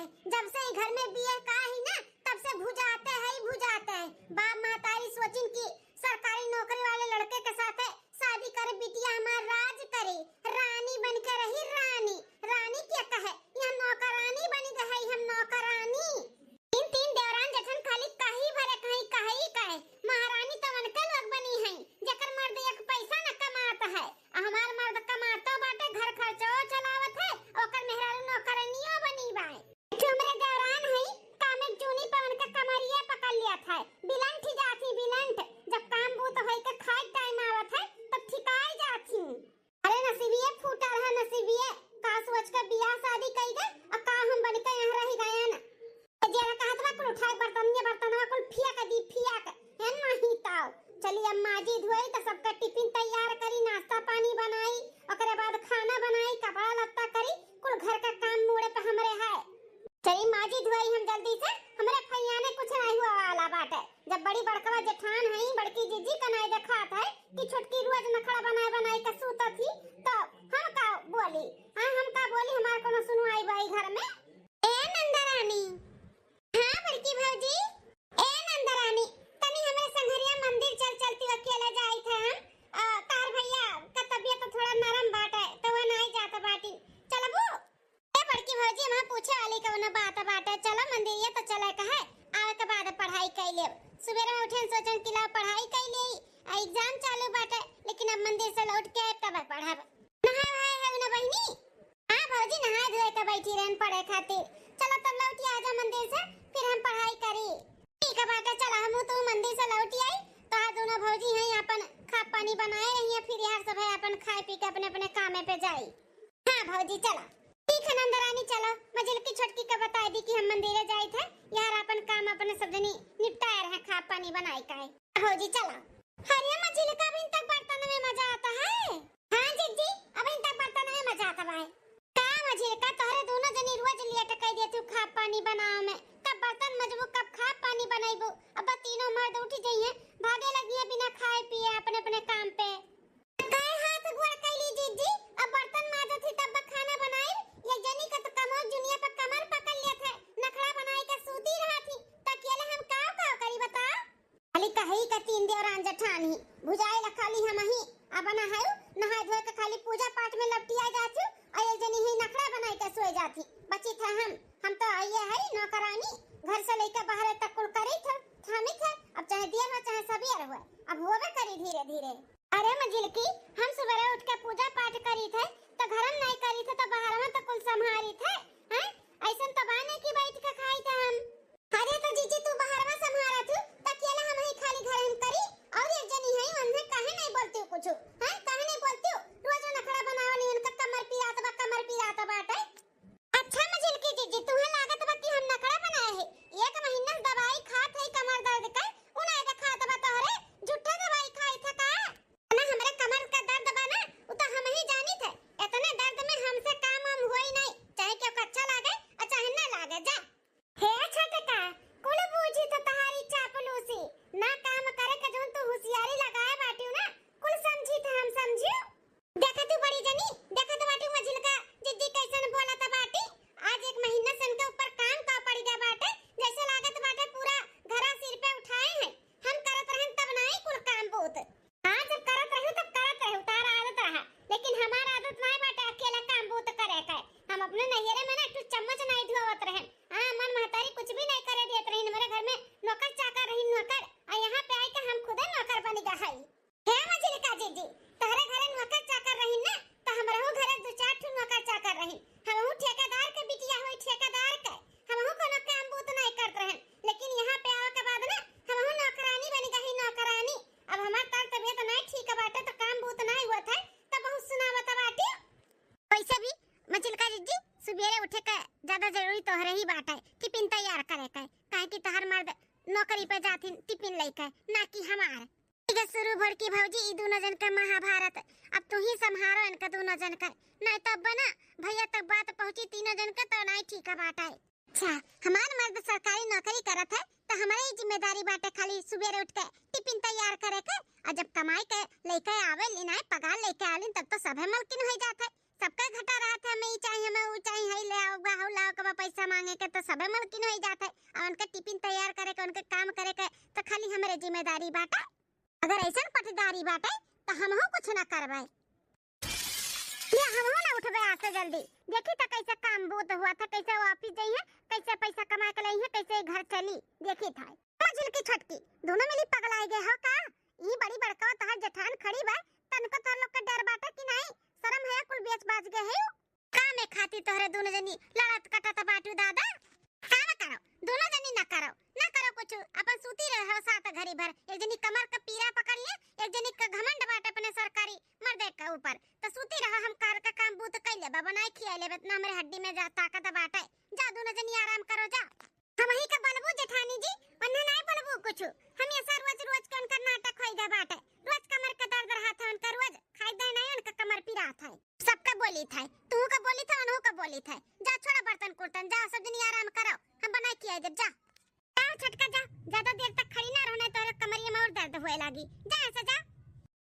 है। जब से घर में बिया का ही ना तब से भुजाते है ही भुजाते है। बाप महतारी सोचिन की सरकारी नौकरी वाले लड़के के साथ शादी करे, बिटिया हमार राज करे, रानी बन के रही। रानी रानी क्या कहे, हम नौकरानी बनी गए, हम नौकरानी। तीन तीन देवरान जठन खाली कहीं भरे कहे महारानी तो उनके लोग बनी है जकर मर्द एक पैसा न कमाता है। हमार मर्द कमाता बाटे, घर खर्चो चलावत है, ओकर मेहरारू नौकरानियो बनी बाए। हमरे देवरान है काम एक चूनी पे उनका कमरिया पकड़ लिया था, बिलंठ जाती बिलंठ। जब काम बूत होई के खाए टाइम आवत है तब ठिकाई जाती। अरे नसीबिये फूटा रहा, नसीबिये का सोच के बियाह शादी कई गए और का हम बन के यहाँ रह गए न। जरा कहत बा कुल उठाए बर्तनवा कुल फिया दी फिया के है नहीं ताऊ। चलिए अम्मा जी धोई तो सबका टिफिन तैयार करी, नाश्ता पानी बनाई, ओकरे बाद खाना बनाई, कपड़ा लत्ता करी, कुल घर का काम मोड़े पे हमरे है। चली माँ जी धोई हम जल्दी से, हमरे भैया ने कुछ नहीं हुआ वाला बाटे। जब बड़ी बड़कवा जेठान है बड़की जीजी कनाई देखात है कि छोटकी रोज नखड़ा बनाए के सूता थी, तो हम का बोली, हां हम का बोली, हमार कोनो सुनवाई भाई घर में। ए नंदरानी, हां बड़की भौजी, ए नंदरानी तनी हमरे संघरिया मंदिर चलती अकेले जाई थे हम। तार भैया का तबीयत थोड़ा नरम बाटे तो वह नहीं जाता बाटी, चलबू? ए बड़की भौजी हम पूछे वाली कौन बात बाटे, चलो मंदिर ये तो चले कहे आवे के बाद पढ़ाई कर ले। सुबह में उठन सोचन कि ला पढ़ाई कर ले, एग्जाम चालू बाटे, लेकिन अब मंदिर से लौट के तब पढ़ब। नहाए है ना बहिनी? हां भौजी नहा धोए के बैठी रहन पढ़े खातिर। चलो तब लौट आजा मंदिर से, फिर हम पढ़ाई करी। ठीक है बाटे, चला हम तो मंदिर से लौट आई तो आज दोनों भौजी हैं अपन खा पानी बनाए रही है, फिर यार सब है अपन खाए पी के अपने अपने कामे पे जाई। हां भौजी चला। ठीक है नंदरानी चलो, मजिल की छोटकी का बता दी कि हम मंदिर जाए थे, यार अपन काम अपने सब जनी निपटाए रहे, खा पानी बनाई का है। भौजी चला। हरिया मजिल का भी तक बर्तन में मजा आता है। हां जीजी अब इन तक बर्तन में मजा आता है। का मजिल का तोहरे दोनों जनी रोज लेट कह दे तू खा पानी बनाओ में, कब बर्तन मजबू कब खा पानी बनाइबो। अब तीनों मर्द उठ जाइए भागे लगी बिना खाए पिए अपने अपने काम पे। काहे हाथ गोड़ कैली जीजी, अब बर्तन माजत थी तब खाना बनाई। ये जनी का तो कमर दुनिया पे कमर पकड़ लिया था, नखड़ा बनाई के सूती रहा थी, तकेले हम काव करी बता। खाली कही का तीन देवरान जठानी भुजाए ला खाली हम ही अब नहाय नहाय धोए के खाली पूजा पाठ में लपटिया जाती और ये जनी ही नखड़ा बनाई के सोए जाती। बची था हम तो ये है नौकरानी, घर से लेकर बाहर तक कुल करी था थामी था। अब चाहे दिया हो चाहे सवेर हो, अब होवे करी धीरे धीरे। अरे मजिल की हम सवेरे उठ के पूजा पाठ करी थे तो घर में नहीं करी थे तो बाहर में तो कुल संभारी थे हैं। ऐसन तो बाने की बैठ के खाई थे हम। अरे तो जीजी तू बाहर में संभारा तू तकेला हम ही खाली घर में करी और एक जनी है उन्हें काहे नहीं बोलती कुछ हैं, काहे नहीं बोलती? रोज नखड़ा बनावली उनका कमर पिरात बाटे। अच्छा मजिल की जीजी तुम्हें लागत बा कि हम नखड़ा बनाए है, एक महीना दवाई खात है कमर दर्द का, उन्हें दिखात बा तोहरे झूठा दवाई खाई था का ना। हमरे कमर का दर्द बा ना उ तो हम ही जानी थे, इतने दर्द में हमसे काम हम होई नहीं, चाहे क्यों अच्छा लागे और चाहे ना लागे। जा हे छटका कुल बूझी तो तहारी चापलूसी ना काम करे के जोन तू होशियारी लगाए बाटियो ना, कुल समझी थे हम समझियो। देखा तू बड़ी जनी, देखा तो बाटी मजिल का जिद्दी कैसन बोला था बाटी। आज एक महीना से उनके ऊपर काम का पड़ गया बाटे, जैसे लागत बाटे पूरा घरा सिर पे उठाए हैं। हम करत रहन तब नहीं कुल काम बहुत। हां जब करत रहू तब करत रहू, तारा आदत रहा, लेकिन हमारा आदत नहीं बाटे अकेला काम बहुत करे का। हम अपने नैहरे में ना एक चम्मच नहीं धोवत रहन। हां मन महतारी कुछ भी नहीं करे देत रही, मेरे घर में नौकर चाकर रही नौकर, और यहां पे आके हम खुद नौकर बन गए हई। हे मजिल का जीजी तहरे घरे नौकर चाकर रही ना, तो हमरहु घरे दो चार ठो नौकर चाकर रही। हमहु ठेकेदार के बिटिया होई ठेकेदार के, हमहु कोनो काम बहुत नहीं करत रहन, लेकिन यहां पे आवे के बाद ना हमहु नौकरानी बन गई नौकरानी। अब हमार तबीयत नहीं ठीक बाटे तो काम बहुत नहीं हुआ था, तब बहुत सुनावत बाटी। वैसे भी मजिल का जीजी सुबेरे उठे के ज्यादा जरूरी तोहरे ही बाटे टिफिन तैयार करे के, काहे कि तहर मर्द नौकरी पे जाथिन टिफिन लेके, ना कि हमार। शुरू भर की भौजी ई दोनों जन का महाभारत, अब तू ही संभारो इनका दोनों जन का, नहीं तब बना भैया तक बात पहुंची तीनों जन का तो नहीं ठीक बाटा है। अच्छा हमार मर्द सरकारी नौकरी करत है तो हमारी ही जिम्मेदारी बाटे खाली सुबेरे उठ के टिफिन तैयार करे के, और जब कमाई के लेके आवे लेना पगार लेके आलिन तब तो सब मलकिन हो जात है। सबका घटा रहा था, मैं चाहिए हमें वो चाहिए, ले आओ बाहु लाओ के पैसा मांगे के तो सबे मलकिन हो जाते और उनके टिफिन तैयार करे के उनके काम करे के तो खाली हमारे जिम्मेदारी बाटे। अगर ऐसा पटदारी बाटे तो हम हो कुछ ना करवाए ये हम हो ना उठबे आज से जल्दी। देखी तो कैसे काम बूत हुआ था, कैसे ऑफिस गई है, कैसे पैसा कमा के लाई है, कैसे घर चली। देखी था मजिल की छटकी दोनों मिली पगलाए गए हो का। ई बड़ी बड़का तोहर जेठान खड़ी बा तनको तोहर लोग के डर बाटे कि नहीं? शर्म है कुल बेच बाज गए है का में खाती तोहरे दोनों जनी लड़त कटत बाटू दादा। काम करो दोनों जनी ना करो कुछ अपन सूती रहो साथ घड़ी भर। एक जनी कमर का पीरा पकड़ ले, एक जनी का घमंड बाटे अपने सरकारी मर्दे का ऊपर तो सूती रहो। हम कार का काम बूत कैले बा बनाई खिया ले इतना हमरे हड्डी में जा ताकत बाटे। जा दोनों जनी आराम करो जा। हम ही का बलबू जेठानी जी वन्ना नहीं बलबू कुछ। हम ऐसा रोज रोज के उनका नाटक होई दा बाटे। रोज कमर का दर्द रहा था उनका, रोज खाई दे नहीं उनका कमर पीरा था। सबका बोली था, तू का बोली था उन्हों का बोली था। जा छोड़ा बर्तन कुर्तन, जा सब जनी आराम करो। हम बनाई खिया दे जा। जाओ छटका जा, ज्यादा देर तक खड़ी ना रहना तो कमरिया में और दर्द होए लागी। जा ऐसे जा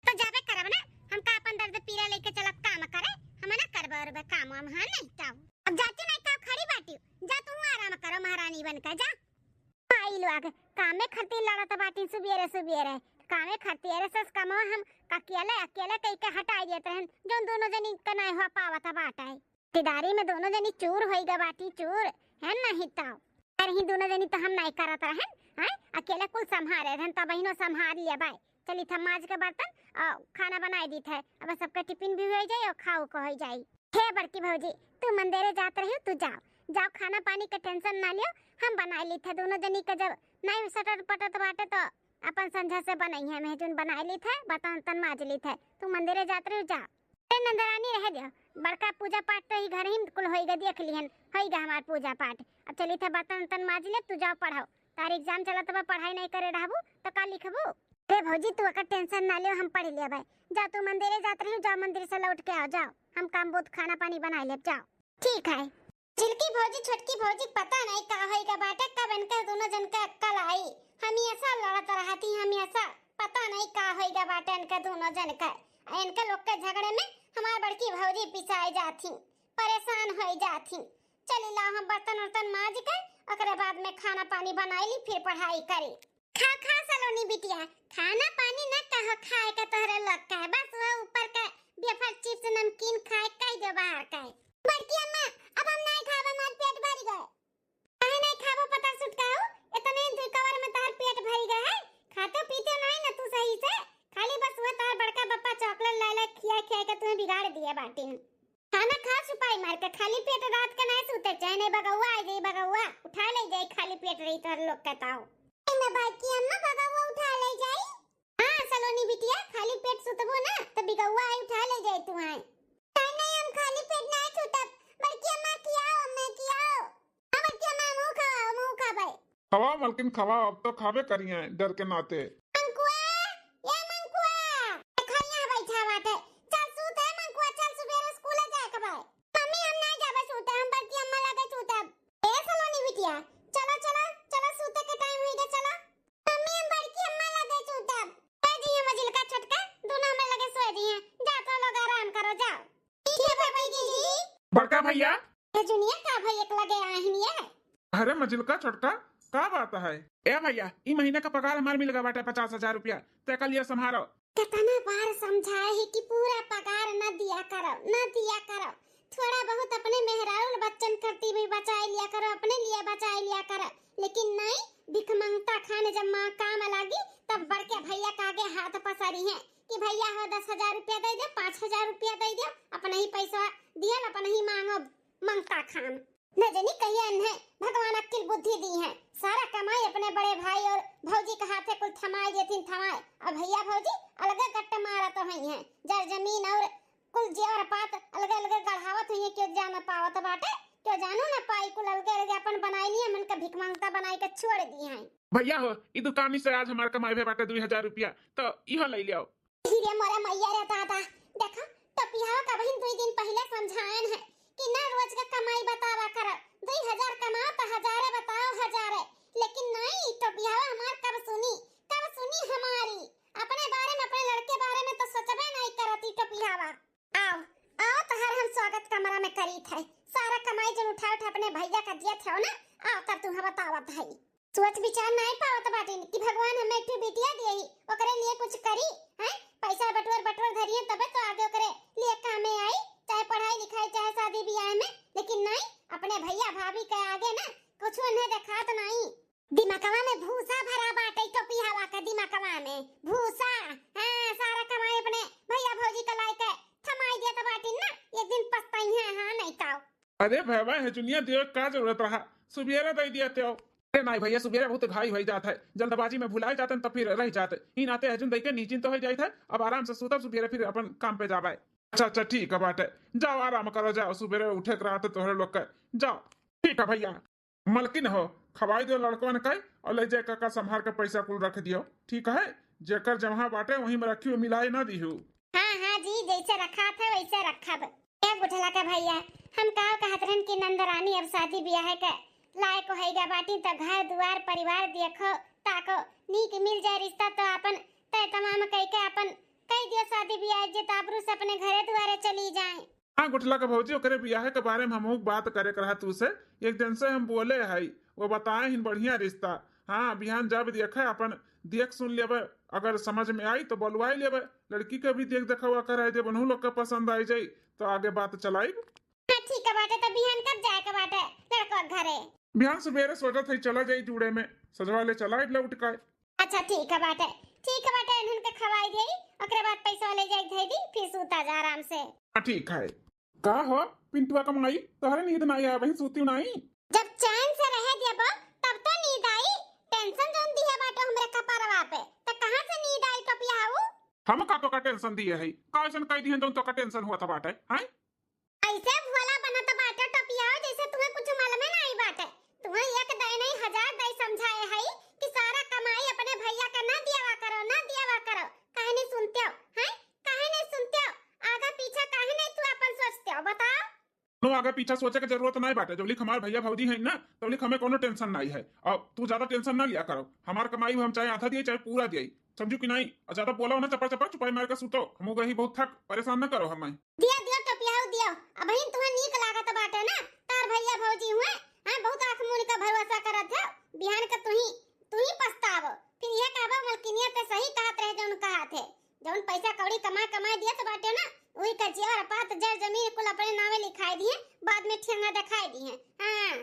तो जाबे करब ना। हम का अपन दर्द पीरा लेके चलत काम करे, हम ना करबे और काम हम हां नहीं ताऊ। अब जाती नहीं ताऊ खड़ी बाटी। जा तू आराम करो महारानी बनकर जा। आई लोग कामे खरती लड़त बाटी सुबेरे कामे खरती रे सस कमो हम अकेले कई के हटाई देते हैं जो दोनों जनी कनाई हो पावत बाटाई। तिदारी में दोनों जनी चूर होइगा बाटी चूर है नहीं ताऊ। अरे ही दोनों जनी तो हम नहीं करत रहन हैं, अकेले कुल संभाले रहन तब बहिनो संभाल लिया भाई। चली था माज के बर्तन और खाना बनाई दी थे। अब सबका टिफिन भी हो जाए और खाओ को हो जाए। हे बड़की भौजी तू मंदिरे जात रही तू जाओ खाना पानी का टेंशन ना लियो। हम बनाई ली थे दोनों जनी का जब नहीं सटत पटत बाटे तो अपन संझा से बनाई है मेहजून बनाई ली थे बर्तन तन माज ली थे। तू मंदिरे जात रही जा नंदरानी रह दियो। बड़का पूजा पाठ तो ही घर ही कुल होइगा देख लिहन होइगा हमार पूजा पाठ। अब चली थे बर्तन तन माज ले तू जाओ पढ़ाओ। तार एग्जाम चलत बा पढ़ाई नहीं करे रहबू तो का लिखबू। रे भौजी तू का टेंशन ना लियो हम पढ़ लिया भाई। जा तू मंदिरे जात रही जाओ मंदिर से लौट के आओ जाओ। हम काम बहुत खाना पानी बना ले जाओ ठीक है। चिलकी भौजी छोटकी भौजी पता नहीं का होइगा बाटे कब इनका दोनों जन का अक्कल आई। हम ऐसा लड़त रहती हम ऐसा पता नहीं का होइगा बाटे इनका दोनों जन का। इनके लोग के झगड़े में हमार बड़की भौजी पिसाई जाती परेशान हो जाती। चली ला हम बर्तन वर्तन माज के ओकरे बाद में खाना पानी बनाई ली फिर पढ़ाई करी। खा सलोनी बिटिया खाना पानी न कहो खाए का तोहरे लग का है बस वो ऊपर का वेफर चिप्स नमकीन खाए कई दो बाहर का। बड़की अम्मा अब हम नहीं खाबे हमार पेट भर गए। काहे नहीं खाबो पता सुटकाओ इतने दो कवर में तार पेट भर गए है। खाते पीते नहीं ना तू सही से खाली बस वो तार बड़का पप्पा चॉकलेट ला खिया के तुम्हें बिगाड़ दिया बाटी। खाना खा छुपाई मार के खाली पेट रात के नहीं सोते चाहे नहीं बगौआ आ गई बगौआ उठा ले जाए खाली पेट रही तो लोग कहताओ मैं बाकी अम्मा बगौआ उठा ले जाई। हां सलोनी बिटिया खाली पेट सुतबो ना तो बिगौआ आई उठा ले जाए तू आए। नहीं हम खाली पेट नहीं सुतब बल्कि अम्मा खियाओ मैं खियाओ। हां बल्कि अम्मा मुंह खावे खवा मलकिन खवा अब तो खावे करिए डर के नाते। मंकुआ ये मंकुआ खैया बैठा बाटे चल सूत है मंकुआ चल सुबह स्कूल जाए के भाई। मम्मी हम नहीं जाबे सूते हम बल्कि अम्मा लगे सूतब। ए सलोनी बिटिया चलो सूते के टाइम होई गए चलो। मम्मी हम बड़की अम्मा लगे सूतब। ए जी ये मजिल का छटका दोनों में लगे सोए दिए जा तो लोग आराम करो जाओ। ठीक है भाई जी। बड़का भैया ये जुनिया का भाई एक लगे आहिन है। अरे मजिल का छटका का बात है। ए भैया ई महीने का पगार हमार मिल गया बाटे 50,000 रुपया ते कल ये संभारो। कितना बार समझाए है कि पूरा पगार न दिया करो थोड़ा बहुत अपने मेहरारू बच्चन करती भी बचाए लिया करो अपने लिए बचाए लिया करो। लेकिन नहीं भिखमंगता खाने जब माँ काम लगी तब बढ़ के भैया का आगे हाथ पसारी है कि भैया हो 10,000 रुपया दे दे 5,000 रुपया दे दे अपना ही पैसा दिया अपना ही मांगो मंगता खान न जानी कहिया है। भगवान अक्ल बुद्धि दी है सारा कमाई अपने बड़े भाई और भौजी के हाथे कुल थमाए जेथिन थमाए और भैया भौजी अलग गट्ट मारत हुई है जर जमीन और कुल जेवर पात अलग अलग गढ़ावत हुई है क्यों जान पावत बाटे क्यों जानू ना पाई कुल अलग अलग अपन बनाई लिए मन का भिख मांगता बनाई के छोड़ दी है। भैया हो ई दुकानी से आज हमार कमाई भे बाटे 2,000 रुपया तो इहो ले लियो। धीरे मोरा मैया रे दादा देखा टपिया का बहन 2 दिन पहले समझायन है कि ना रोज का कमाई बतावा कर 2,000 कमाओ तो हजारे बताओ हजारे। लेकिन नहीं टपिया हमार कब सुनी हमारी अपने बारे में अपने लड़के बारे में तो सोचबे नहीं करती टपिया। आओ तो हर हम स्वागत कमरा में करी थे सारा कमाई जन उठा उठा अपने भैया का दिया थे ना, आओ तब तुम्हें बतावत है। सोच विचार नहीं पावत बाटे कि भगवान हमें एक बिटिया दिए, ओकरे लिए कुछ करी हैं, पैसा बटोर धरिए तबे तो आगे ओकरे लिए कामे आई, चाहे पढ़ाई लिखाई चाहे शादी ब्याह में। लेकिन नहीं, अपने भैया भाभी के आगे ना कुछ नहीं देखात नहीं। दिमागवा में भूसा भरा बाटे, टोपी हवा का दिमागवा में भूसा। हां, सारा कमाई अपने भैया भौजी का लाई के थमाई दिया तो बाटी ना, एक दिन पछताई है। हां नहीं ताओ। अरे भैया है जुनिया देव का जरूरत रहा, सुबेरा दे दिया ते। अरे नहीं भैया, सुबेरा बहुत घाई हो जाता है, जल्दबाजी में भुला जाते हैं, तब फिर रह जाते ही नाते हजून देके नीचिन तो हो जाता है। अब आराम से सुतब, सुबेरा फिर अपन काम पे जावे। अच्छा ठीक है बाटे, जाओ आराम करो, जाओ सुबेरे उठे के रात तोहरे लोग के जाओ। ठीक है भैया, मलकिन हो खवाई दो लड़कवन के और ले जाए काका संभाल के पैसा कुल रख दियो, ठीक है? जेकर जमा बाटे वहीं में रखियो, मिलाई ना दियो। हाँ हाँ जी, जैसे रखा था वैसे रखब। ए गुठला का भैया, हम का कहत रहन कि नंदरानी अब शादी ब्याह के लायक होइगा बाटी, तो घर दुआर परिवार देखो ताको नीक मिल जाए रिश्ता, तो अपन तय तमाम कह के अपन कह दियो शादी ब्याह जे ताबरू से अपने घरे दुआरे चली जाए। हाँ गुठला का भौजी, ओकरे ब्याह के बारे में हम बात करे कर तू से एक दिन से हम बोले है, वो बताए हिन बढ़िया रिश्ता। हाँ बिहान जब देखे अपन देख सुन लेबे, अगर समझ में आई तो बोलवाई लेबे, लड़की के भी देख देखा कर दे, बनू लोग के पसंद आई जाई तो आगे बात चलाई। हाँ ठीक है बाटे, तो बिहान कब जाए के बाटे लड़का घरे? बिहान सवेरे सोचा था चला जाई जुड़े में, सजवा ले चला लौट का। अच्छा ठीक है बाटे, ठीक है बाटे, इन्हन के खवाई देई, ओकरे बाद पैसा ले जाई धई दी, फिर सूता जा आराम से। हाँ ठीक है। का हो पिंटुआ कमाई, तोहरे नींद नहीं आया वहीं सूती नहीं? जब चैन से रह दिया तब तो नींद आई, टेंशन जोन दी है बाटे हमरे कपारवा पे, तो कहां से नींद आई टोपियाऊ? हम का तो का टेंशन दिए है, का ऐसन कह दी है तो का टेंशन हुआ था बाटे हैं? ऐसे भोला बनत बाटे टोपियाऊ जैसे तुम्हें कुछ मालूम ही नहीं बाटे। तुम्हें एक दई नहीं हजार दई समझाए है कि सारा कमाई अपने भैया का ना दियावा करो, ना दियावा करो। काहे नहीं सुनते हो हैं? काहे नहीं सुनते हो? आगे पीछे काहे नहीं तू अपन सोचते हो बताओ? नो आगे पीछे सोचे की जरूरत नहीं बाटे, जब लिख हमारे भैया भौजी है ना तो लिख हमें कोनो टेंशन नहीं है। अब तू ज्यादा टेंशन ना लिया करो, हमार कमाई हम चाहे आधा दिए चाहे पूरा दिए, समझू कि नहीं? और ज्यादा बोला हो ना चपा चपा चुपाई मार के सुतो, हम गई बहुत थक, परेशान न करो हमें। दिया दिया टोपियाऊ दियो, अब ही तुम्हें नीक लागत बाटे ना, तार भैया भौजी हुए हां, बहुत आंख मुन का भरोसा करत है, बिहान का तू ही पछतावो, फिर ये कहबो मलकिनिया ते सही कहत रहे जोन कहा थे, जोन पैसा कौड़ी कमा दिया तो बाटे ना, वही का जेवर पात जर जमीन कुल अपने नामे लिखाई दिए, बाद में ठेंगा दिखाई दिए। हां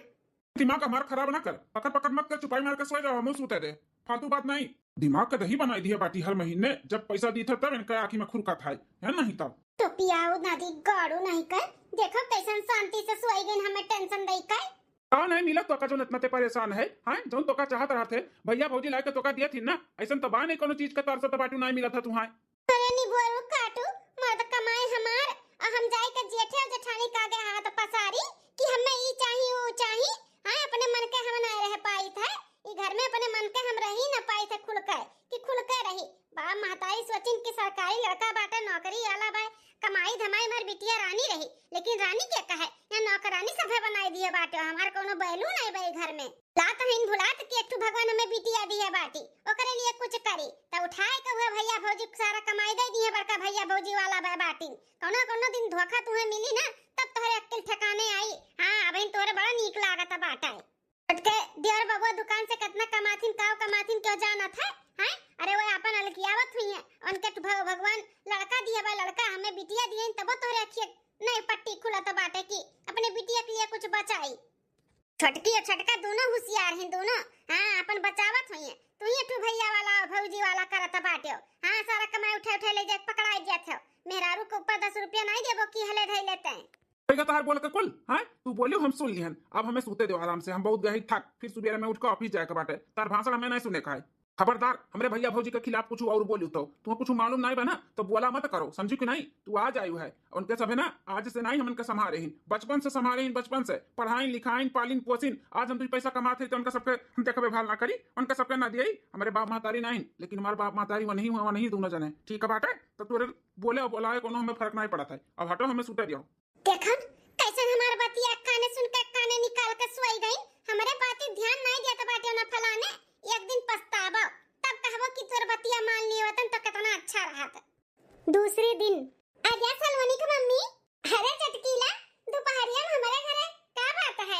दिमाग हमारा खराब ना कर, पकड़ पकड़ मत कर, चुपाई मार के सो जाओ, हम सूते दे, फालतू बात नहीं। दिमाग का दही बनाई दिया बाटी, हर महीने जब पैसा दी था तब इनका आँखी में खुरका था है नहीं तब तो पियाऊ नादी गाड़ू नहीं कर, देखो कैसन शांति से सोई गई, हमें टेंशन दई कर। का नहीं मिला तो का जो इतना ते परेशान है हैं, जो तो का चाहत रहा थे भैया भौजी लाके तो का दिया थी ना, ऐसा तो बा नहीं कोनो चीज का तरस तो बाटू नहीं मिला था तुम्हारे। अरे नी बोरू काटू, मर्द कमाए हमार, और हम जाई के जेठे और जेठानी का आगे हाथ पसारी कि हमें ई चाहिए वो चाहिए। हां अपने मन के हम ना रह पाई थे, ई घर में अपने मन के हम रही ना पाई थे खुल के रही। बा महतारी सोचिन कि सरकारी लड़का बाटे नौकरी वाला बा, कमाई धमाई मर बिटिया रानी रही, लेकिन रानी क्या कहे या नौकरानी सभे बनाई दिए बाटे, हमार कोनो बैलू नहीं बई घर में। लात हिन भुलात कि एक भगवान हमें बिटिया दिए बाटी, ओकरे लिए कुछ करी त उठाए के हुए भैया भौजी सारा कमाई दे दिए, बड़का भैया भौजी वाला बा बाटी। कोनो दिन धोखा तुम्हें मिली ना तब तोहरे अक्ल ठिकाने आई। हां अब इन तोरे बड़ा नीक लागत बाटा है, के दियर बबुआ दुकान से कितना कमाथिन क्यों जानत है हैं? अरे वो अपन अलकियावत हुई है, उनके भगवान लड़का दिया बा, लड़का हमें बिटिया दिए तब तोरे अखिए नहीं पट्टी खुलत बाटे कि अपने बिटिया के लिए कुछ बचाई। छोटकी और छोटका दोनों होशियार हैं दोनों। हां अपन बचावत हुई है, तू ही तू भैया वाला भौजी वाला करत बाटे हो। हां सारा कमाई उठा ले जाके पकड़ाई जात हो, मेहरारू को ऊपर 10 रुपया नहीं देबो कि हले धई लेते हैं। तार बोल के कुल हैं, तू बोलियो हम सुन लिहन, अब हमें सूते दो आराम से, हम बहुत गही थक, फिर सुबह में उठ के ऑफिस जाए के बाटे, तार भाषण हमें नहीं सुने का है। खबरदार हमरे भैया भौजी के खिलाफ कुछ और बोलू तो तुम्हें कुछ मालूम नहीं बना तो बोला मत करो, समझू कि नहीं? तू आज आयु है, उनके सब है ना आज से नहीं, हम इनके संभाले ही बचपन से संभाले ही, बचपन से पढ़ाई लिखाई पालिन पोसिन, आज हम तुझ पैसा कमाते तो उनका सबके हम देखबे भाल ना करी, उनका सबके ना दिए, हमारे बाप महतारी नहीं, लेकिन हमारे बाप महतारी वो नहीं हुआ, नहीं दोनों जने ठीक है बाटे, तो तोरे बोले बोला है कोनो हमें फर्क नहीं पड़ा था। अब हटो हमें सूते दियो। देखन कैसन हमार बतिया काने सुन के काने निकाल के सोई गई, हमरे बात ध्यान नहीं दिया तो बाटे ना फलाने, एक दिन पछतावा तब कहबो कि तोर बतिया मान लियो वतन तो कितना अच्छा रहत। दूसरे दिन आ गया सलवनी की मम्मी, अरे चटकीला दोपहरिया में हमारे घरे का बात है?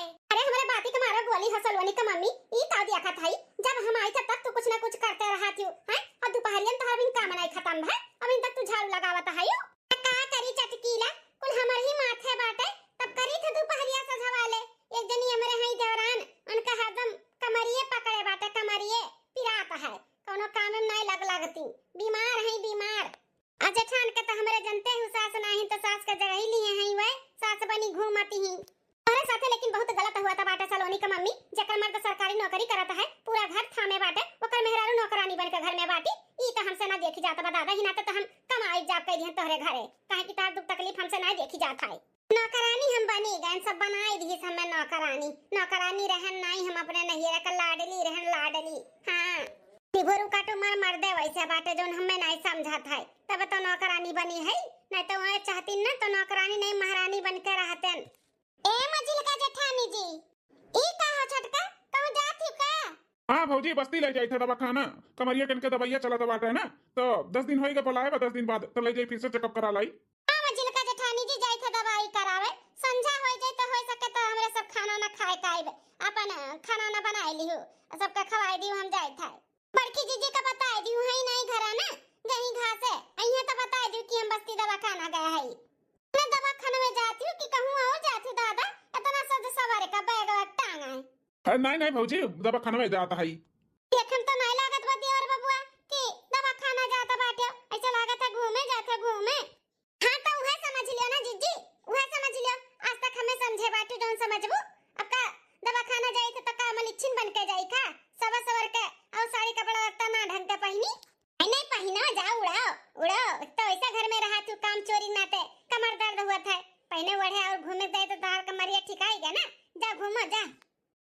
बोली हसलवनी का मम्मी ई ताव दिया खा थाई जब हम आई था तब तू कुछ ना कुछ करते रहा थी हैं और दोपहरियन तो अभी काम नहीं खत्म है अभी तक तू झाड़ू लगावत है यो का करी चटकीला कुल हमर ही माथे बाटे तब करी थे दोपहरिया सझवाले एक जनी हमरे हई देवरान उनका हरदम कमरिए पकड़े बाटे कमरिए पिरात है कोनो काम में नहीं लगती बीमार है बीमार अजय ठान के तो हमरे जनते हूँ सास नहीं तो सास का जगह ही लिए हैं वे सास बनी घूमती ही अरे साथे लेकिन बहुत गलत हुआ था बाटे सलोनी का मम्मी जकर मर्द सरकारी नौकरी करता है पूरा घर थामे बाटे ओकर मेहरारू नौकरानी बन के घर में बाटी ई तो हमसे ना देखी जाता बता ही ना तो हम कमाई जाब कह दिहन तोहरे घरे काहे कि तार दुख तकलीफ हमसे ना देखी जात है नौकरानी हम बनी गए सब बनाई दी हमें नौकरानी रहन नहीं हम अपने नहिरा का लाडली रहन लाडली हां तिभोरू काटो मार मर दे वैसे बाटे जोन हमें नहीं समझा था तब तो नौकरानी बनी है नहीं तो वह चाहती ना तो नौकरानी नहीं महारानी बन के रहतन ए मजिल का जेठानी जी ई का हो छटका कहूं जाती का हाँ भौजी बस्ती ले जाई था दवा खाना कमरिया कन के दवाइया चला दवा है ना तो 10 दिन होएगा बुलाए 10 दिन बाद तो ले जाई फिर से चेकअप करा लाई हां मजिल का जेठानी जी जाई था दवाई करावे संझा हो जाई तो हो सके तो हमरे सब खाना ना खाए काइबे अपन खाना ना बनाई लिहु सबका खवाई दी हम जाई था बड़की जीजी का बताई दी है नहीं घरा ना गही घासे अइया तो बताई दी कि हम बस्ती दवा खाना गए है मैं दवा खाने में जाती हूं कि कहूं आओ जाती दादा इतना सज सवारे का बैग टांगा है नहीं भौजी दवा खाना में जाता है देखम तो नहीं लागत बदी और बबुआ कि दवा खाना जाता बाटे ऐसा लागत है घूमे जाते घूमे हां तो वह समझ लियो ना जीजी वह समझ लियो आज तक हमें समझे बाटे जोन समझबू अब का दवा खाना जाई तो का मलिच्छिन बन के जाई का सवर के और साड़ी कपड़ा लगता ना ढंग के पहनी नहीं पहना जा उड़ाओ तो ऐसा घर में रहा तू काम चोरी नाते कमर दर्द हुआ था पहने वढ़े और घूमे गए तो तार कमरिया ठिकाएगा ना जा घूमो जा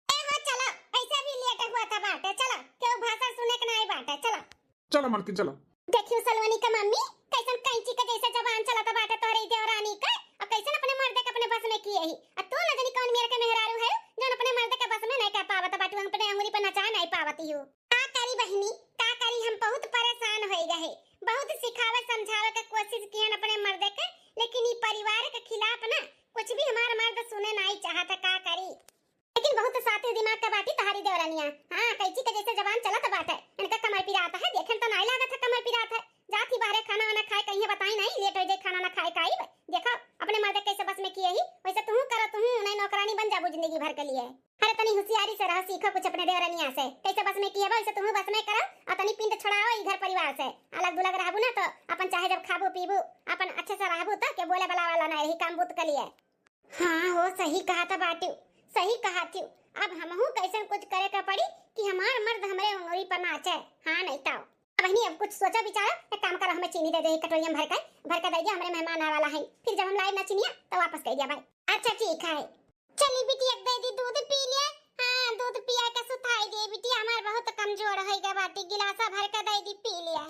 ए हो चलो ऐसा भी लेट हुआ था बाटे चलो क्यों भाषा सुने के नहीं बाटे चलो मलकिन चलो देखियो सलवनी का मम्मी कैसन कैंची का जैसा जबान चला था बाटे तोरे देवरानी का और कैसन अपने मर्द के अपने बस में किए ही और तू न जानी कौन मेरे के मेहरारू है जो अपने मर्द के बस में नहीं कर पावत बाटू अपने अंगुली पर नचा नहीं पावती हूं का करी बहनी का करी हम बहुत परेशान हो गए बहुत सिखावे समझावे के कोशिश किए अपने मर्द के लेकिन ये परिवार के खिलाफ ना कुछ भी हमारा मर्द सुने नहीं चाहता का करी लेकिन बहुत साथे दिमाग का बाटी तहारी देवरानिया हां कैची के जैसे जबान चलत बाटे इनका कमर पिराता है देखन तो नहीं लागत है कमर पिराता है जाती बाहर खाना वाना खाए कहीं बताई नहीं लेट हो जाए खाना ना खाए काई देखो अपने मर्द कैसे बस में किए ही वैसे तू करो तू नहीं नौकरानी बन जाबू जिंदगी भर के लिए अरे तनी होशियारी से रहो सीखो कुछ अपने देवरानिया से कैसे बस में किए वैसे तू बस में करो और तनी पिंड छुड़ाओ इधर परिवार से अलग दुलग रहबू ना तो अपन चाहे जब खाबू पीबू अपन अच्छे से रहबू तो के बोले वाला वाला नहीं काम बूत के लिए हां हो सही कहा था बाटू सही कहा थी अब हमहू कैसे कुछ करे का पड़ी कि हमार मर्द हमरे उंगली पर नाचे हां नहीं तो बहनी अब कुछ सोचा विचारा एक काम कर हमें चीनी दे दे कटोरिया भर के दे दिया हमरे मेहमान आने वाला है फिर जब हम लाए ना चीनिया तो वापस कर दिया भाई अच्छा ठीक है चली बेटी एक दे दी दूध पी ले हां दूध पिया के सुताई दे बेटी हमार बहुत कमजोर है गे बाटी गिलासा भर के दे दी पी लिया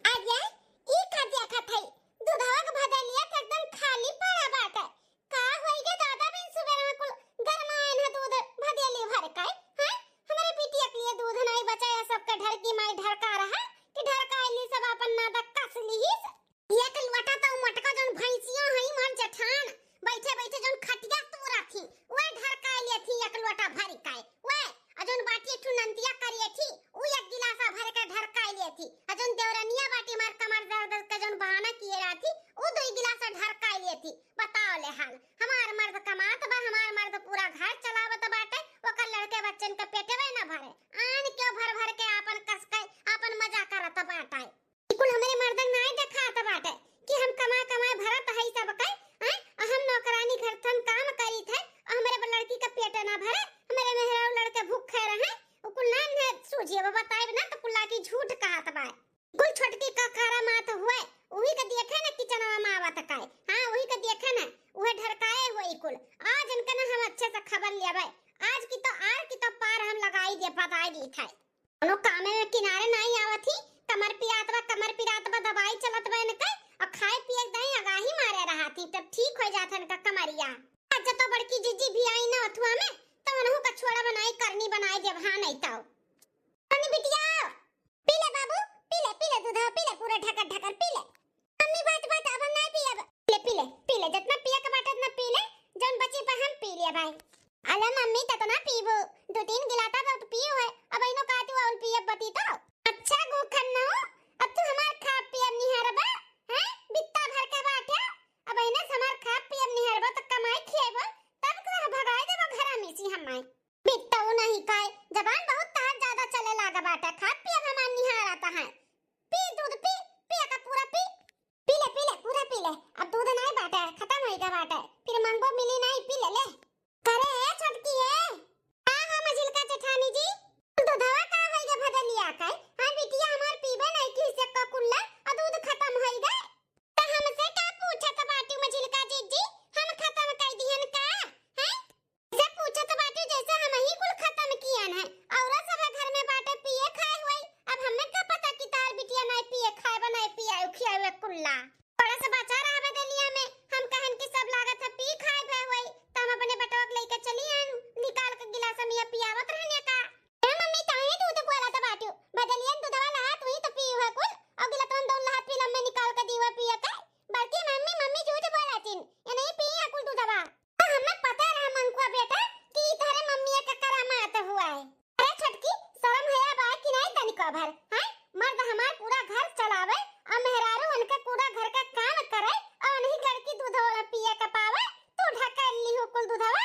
आ जा ई खा दिया खा थई दूधवा के भदा लिया तो एकदम खाली पड़ा बाटे का होई गे दादा बिन सुबह में कुल गरमाए ना दूध भदेली भर के हां हमारे बेटी के लिए दूध नहीं बचाया सबका ढर की माई ढरका रहा कि ढरका ली सब अपन नादा कस लीस एक लटा तो मटका जोन भैंसियों हई मन जठान बैठे जोन खटिया तू रखी ओए ढरका लिए थी एक लोटा भर के ओए अजोन बाटी ठु नंदिया करिए थी उ एक गिलासा भर के ढरका लिए थी अजोन देवरनिया बाटी मार कमर दर्द का जोन बहाना किए रही थी उ दो गिलासा ढरका लिए थी बताओ ले हाल हमार मर्द कमात बा हमार मर्द पूरा घर चलावत बाटे ओकर लड़के बच्चन के पेटवे ना भरे आन क्यों भर के अपन कस के अपन मजा करत बाटे कुल हमरे मर्द नहीं देखात बाटे कि हम कमा भरत है सब के हम नौकरानी घर थन काम करी थे हमारे लड़की का पेट ना भरे हमारे मेहरारू लड़के भूखे रहे कुल ना ने सूझिए बताए ना तो कुल्ला की झूठ कहत बा कुल छोटकी का खारा मात हुए वही का देखे ना किचनवा में आवत का हां वही का देखे ना वह ढरकाए हुए कुल आज इनके ना हम अच्छे से खबर लेबे आज की तो आर की तो पार हम लगाई दे बताई दी थे कोनो कामे में किनारे नहीं आवत ही कमर पिरात बा दवाई चलत बा इनके और खाए पिए दही आगाही मारे रहा थी तब ठीक हो जात इनका कमरिया आज तो बड़की जीजी भी आई ना अथवा में तो उन्हों का छोड़ा बनाई करनी बनाई देव हां नहीं तो अन्नी बिटिया पी ले बाबू पी ले दूध पी ले पूरा ढकर पी ले मम्मी बात अब नहीं पी ले जितना पिया का बात उतना पी ले जौन बची पे हम पी लिया भाई अरे मम्मी तो ना पीबो दो तीन गिलाता तो पियो है अब इनो का तू और पिए बती तो अच्छा गोखन न अब तू हमार खा पिए निहरबा हैं बित्ता भर के बाटे अब इने हमार खा पिए निहरबा तो कमाई खिएबो तब का भगाए देबो घर में सी हमाय बित्ता नहीं खाए जबान बहुत तार ज्यादा चले लागा बाटे खा पिए हमार निहार आता है पी दूध पी पिया का पूरा पी पी ले पूरा पी ले अब दूध नहीं बाटे खत्म होएगा बाटे फिर मंगो मिली नहीं पी ले करे छटकी है हां मझिल का जेठानी जी तो दवा का होएगा भदलिया का हां बिटिया हमार पीबे नहीं की से का कुल्ला और दूध खत्म होएगा त हमसे का पूछत बाटी मझिल का जी हम खत्म कर दिहन का हैं से पूछत बाटी जैसे हम ही कुल खत्म कियन है और सब घर में बाटे पिए खाए हुए अब हमें का पता कि तार बिटिया नहीं पिए खाए बनाए पिए खियावे कुल्ला बड़ा सा बचा रहा बदलिया में हम कहन की सब लागत है पी खाए भे हुए त हम अपने बटोक लेके चली आन निकाल के गिलास में ये पियावत रहने का ए मम्मी ताहे दूध बोला त बाटू बदलियन दूधवा ला तू ही तो पी है कुल और गिला तुम दोन हाथ पी लम्मे निकाल के दीवा पिए का बल्कि मम्मी झूठ बोलातिन ये नहीं पी है कुल दूधवा तो हमें पता रहा मंकुआ बेटा कि तारे मम्मी का करामात हुआ है अरे छटकी शर्म है बा कि नहीं तनिको भर हैं मर्द हमार पूरा घर चलावे और मेहरारू उनका पूरा घर का काम करे और नहीं लड़की दूध वाला पिए का पावे तू ढकेल ली हो कुल दूधवा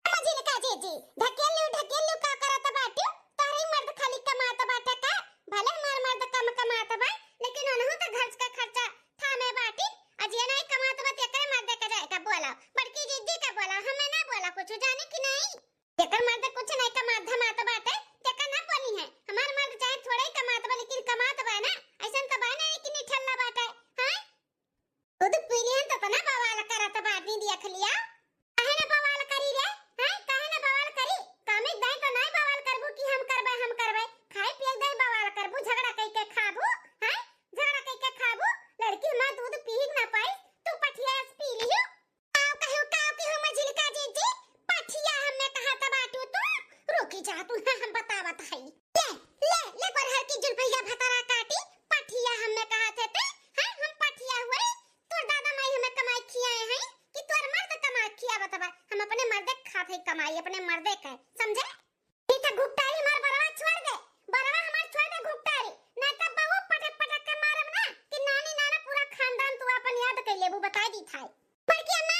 मजी का जी ढकेल ली का करत बाटू तारे मर्द खाली कमात बाटे का भले हमार मर्द कम कमात बा लेकिन उनहु तो घर का खर्चा थामे बाटी अजिया नहीं कमात बा तेकर मर्द का जाए का बोला बड़की जीजी का बोला हमें ना बोला कुछ जाने कि नहीं तेकर मर्द कुछ नहीं कमात धमात बाटे तेकर ना बोली है हमार मर्द चाहे थोड़ा ही कमात बा लेकिन कमात बा ना ऐसन तो बा नहीं कि निठल्ला बाटे हां दूध पी लिहन तो ना बवाल करत बाटी दिया खलिया काहे ना बवाल करी रे हैं काहे ना बवाल करी कामे दाई तो नहीं बवाल करबू कि हम करबे खाए पिए दाई बवाल करबू झगड़ा कई के खाबू हैं झगड़ा कई के खाबू लड़की हमार दूध पी ही ना पाई तू पठिया पी लियो काव के हम झिलका जी पठिया हमने कहा था बाटू तू रुकी जा तू हम बतावत है ले पर हर की जुलफैया भतारा काटी पठिया हमने कहा थे हैं हम पठिया हुए तोर दादा माई हमें कमाई खियाए हैं कि तोर मर्द कमाई खिया बतबा हम अपने मर्दे खाते कमाई अपने मर्दे का समझे इता घुपटारी मार बरवा छोड़ दे बरवा हमार छोड़ दे घुपटारी नहीं तब बहु पटक के मारब ना कि नानी नाना पूरा खानदान तू अपन याद कर लेबू बता दी थाई बड़की अम्मा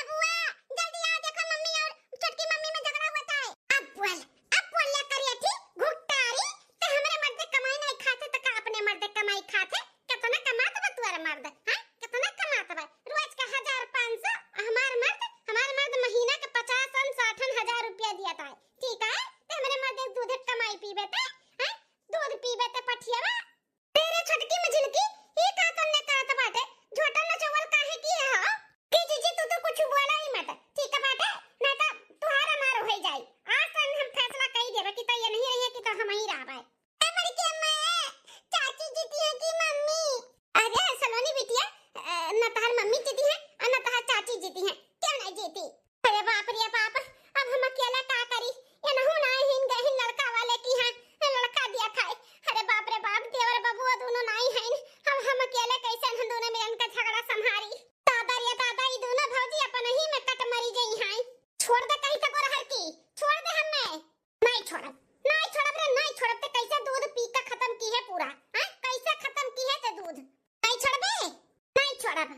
बुआ जल्दी आ देखो मम्मी और छोटकी मम्मी में झगड़ा हुआ था अब बोल ले करिए थी घुपटारी तो हमारे मर्दे कमाई नहीं खाते तो का अपने मर्दे कमाई खाते कितना कमात बा तुम्हारा मर्द हां कितना कमात बा रोज का 1500 हमार मर्द महीना के 50-60 रुपया दिया था ठीक है तो हमारे मर्द दूध कमाई पीबे थे हैं दूध पीबे थे पठियावा तेरे छटकी में झिलकी ये का तुमने कहा था बाटे झोटा न चवल काहे की है हो कि जीजी तू तो कुछ बोला ही मत ठीक है बाटे नहीं तो तुम्हारा मार हो जाए आज तो हम फैसला कही देबे कि तो ये नहीं रही कि तो हम ही रहबे ए बड़ी की अम्मा चाची जीती है कि मम्मी अरे सलोनी बिटिया न तार मम्मी जीती है और न तार चाची जीती है क्यों नहीं जीती अरे बाप रे बाप अब हम अकेला का करी ये नहु ना हिन गहिन लड़का वाले की है लड़का दिया खाए अरे बाप रे बाप देवर बबुआ दोनों नहीं है हम अकेले कैसे हम दोनों मिलन का झगड़ा संभारी दादा रे दादा ई दोनों भौजी अपन ही में कट मरी गई हैं छोड़ दे कहीं तक रहर की छोड़ दे हमें नहीं छोड़ब रे नहीं छोड़ब ते कैसे दूध पी के खत्म की है पूरा हैं कैसे खत्म की है ते दूध नहीं छोड़बे नहीं छोड़ब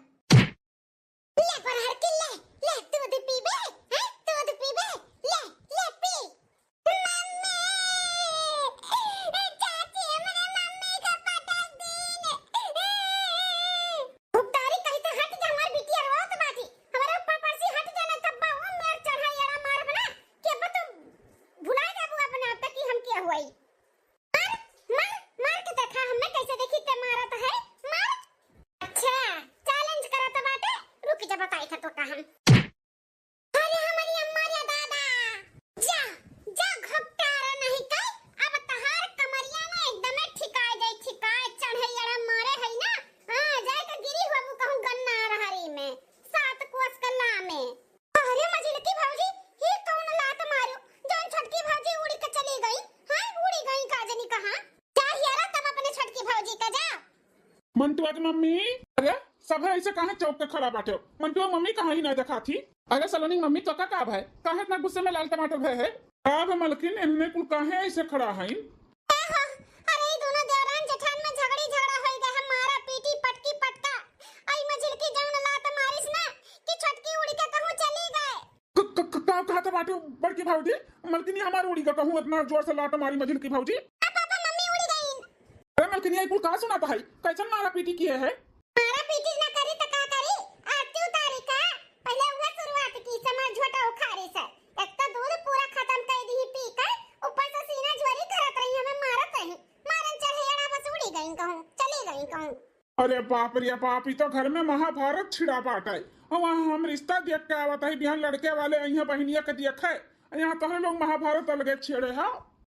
ले पर हर की ले दूध पीबे हैं दूध पीबे ले पी मम्मी चाची हमरे मम्मी का पटक दीन भुगतारी कहीं तो हट जा हमार बिटिया रोत बाटी हमारे ऊपर पर से हट जाना तब बाऊ मेर चढ़ाईड़ा मार बना के बत भुला जाबू अपने आप कि हम क्या हुई मार के देखा हमने कैसे देखी ते मारत है मार अच्छा चैलेंज करत बाटे रुक जा बताई था तो का हम अरे हमारी अम्मा रे दादा जा घपटारा नहीं कई अब तहार कमरिया ना एकदम ठिकाए चढ़ैया मारे है ना हां जाए के गिरी होबू कहूं गन्ना रहरी में 7 कोस कल्ला में अरे मजिल की भौजी ये कौन लात मारो जोन छटकी भौजी उड़ी के चली गई हां उड़ी गई काजनी कहां जा यारा तुम अपने छटकी भौजी का जा मंटुआ की मम्मी अरे सब है ऐसे कहां चौक पे खड़ा बैठे हो मंटुआ मम्मी कहां ही नहीं देखा थी अरे सलोनी मम्मी तो का है कहां इतना गुस्से में लाल टमाटर है अब मलकिन इनने कुल काहे ऐसे खड़ा है? अरे ई दोनों देवरान जेठान में झगड़ा होई गए, मारा पीटी पटकी पटका। आई मझिल की जौन लात मारिस ना कि छटकी उड़ी के कहूं चली गए। का कहा था बाटे बड़की भाऊजी? मलकिनी हमार उड़ी का कहूं इतना जोर से लात मारी मझिल की भाऊजी। पापा मम्मी उड़ी गई। अरे मलकिनी आई कुल का सुनाता है? कैसन मारा पीटी किए है? मारा पीटी ना करी त का करी? आरती उतारी का? पहले उहे शुरुआत की समझ झोटा उखाड़ी से। एक तो दूध पूरा खत्म कर दी पी कर, ऊपर से सीना झोरी करत रही हमें मारत रही। मारन चढ़ेड़ा बस उड़ी गई कहूं, चली गई कहूं। अरे बाप रे बाप, तो घर में महाभारत छिड़ा पाट है। और वहाँ हम रिश्ता देख के आवत है, बिहान लड़के वाले यहाँ बहनिया के देख है, यहाँ तो लोग महाभारत अलगे छेड़े है।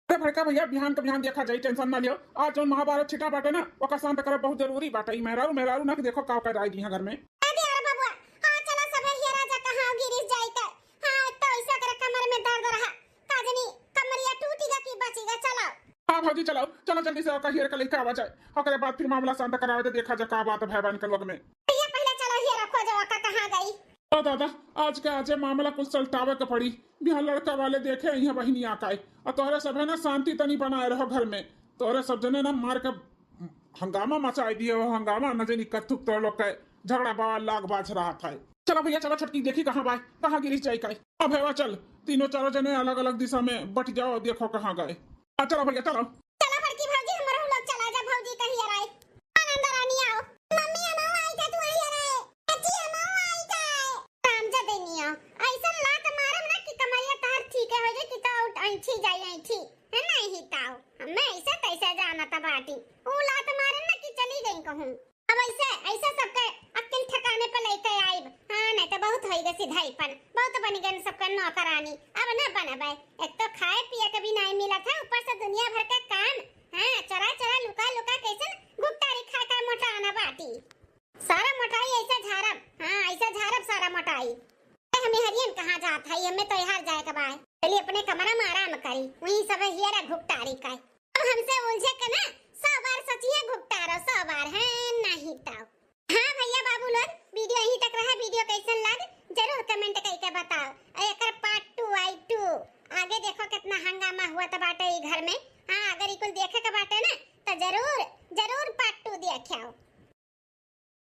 अरे भड़का भैया, बिहान का बिहान देखा जाए, टेंशन ना लियो। आज जो महाभारत छिटा बाटे ना, ओका शांत करब बहुत जरूरी बाटे। मेहरारू मेहरारू ना देखो का कर आई घर में। अरे यार बाबूआ, हां चला सब हिया राजा कहां गिरिस जाई कर। हां तो ऐसा कर कमर में दर्द रहा, काजनी कमरिया टूटीगा कि बचीगा। चलो हाँ भाजी चलाओ, चलो जल्दी से ओका हियर का लेके आवा जाए। ओकरे बाद फिर मामला शांत करावे तो देखा जा का बात है भाई के लोग में। भैया पहले चलो हिया रखो जो का कहां गई। ओ दादा, आज के आजे मामला कुछ सलटावे के पड़ी। बिहान लड़का वाले देखे यहाँ बहनी आकाए, और तोहरे सब है ना शांति तनी बनाए रहो घर में। तोहरे सब जने ना मार के हंगामा मचाई दिए। वो हंगामा न जानी कथुक तो लोग के झगड़ा बवाल लाग बाज रहा था। चलो भैया चलो, छटकी देखी कहाँ बाय कहाँ गिरी जाए का। अब है चल, तीनों चारों जने अलग अलग दिशा में बट जाओ, देखो कहाँ गए। चलो भैया चलो। चलो बड़की भौजी हमर हम लोग चला जा। भौजी कहीं आ रहे आनंद रानी आओ। मम्मी अमाओ आई का तू आई रहे अच्छी अमाओ आई का काम जा देनिया। ऐसा लात मारम ना कि कमरिया तार ठीक है हो जाए कि तो ऐठी जाई ऐठी है नहीं हिताओ। हमें ऐसे तैसे जाना था बाटी वो लात मारन ना कि चली गई कहूं। अब ऐसे ऐसे सबके अक्ल ठिकाने पे लेते आइब। हां नहीं तो बहुत होई गए सिधाईपन, बहुत बन गए सबका नौकरानी। अब ना बनबे, एक तो खाए पिए के भी नहीं मिला था, ऊपर से दुनिया भर के काम। हां चरा चरा लुका लुका कैसे गुप्तारी खा खा मोटा आना बाटी। सारा मोटाई ऐसा झारब। हां ऐसा झारब सारा मोटाई। हमें हरियन कहां जात है, हमें तो यहाँ जाए के बाद चलिए अपने कमरा में आराम करी, वहीं सब हियरा घुपटारी का। अब हमसे उलझे के ना 100 बार सोचिए घुपटारो 100 बार है नहीं ताओ। हाँ भैया बाबू लोग, वीडियो यहीं तक रहा। वीडियो कैसन लग जरूर कमेंट करके बताओ। एक पार्ट 2 आई 2 आगे देखो कितना हंगामा हुआ था बाटे घर में। हाँ अगर इकुल देखे के बाटे ना तो जरूर जरूर पार्ट 2 देखियो।